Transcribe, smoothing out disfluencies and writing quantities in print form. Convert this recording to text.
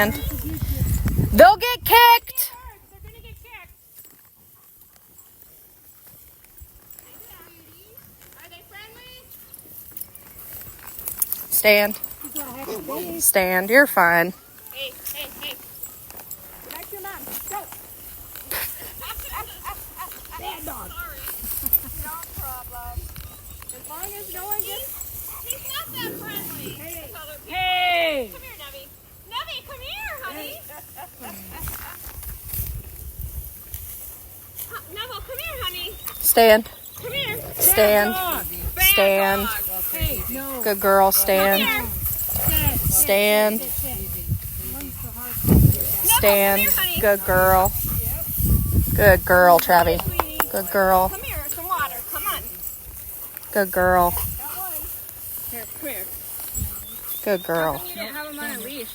And they'll get kicked. They're gonna get kicked. Are they friendly? Stand. Stand. You're fine. Hey. Go back to your mom. Go. Bad dog. Sorry. No problem. As long as no one gets... He's not that friendly. Hey. Come here, Nebby. Nebby, come here, honey. Neville, come here, honey. Stand. Come here. Stand. Stand. Hey, no. Good girl. Stand. Stand. Stand. Good girl. Good girl, Travi. Good girl. Come here, some water. Come on. Good girl. Here, come here. Good girl. You don't have him on a leash.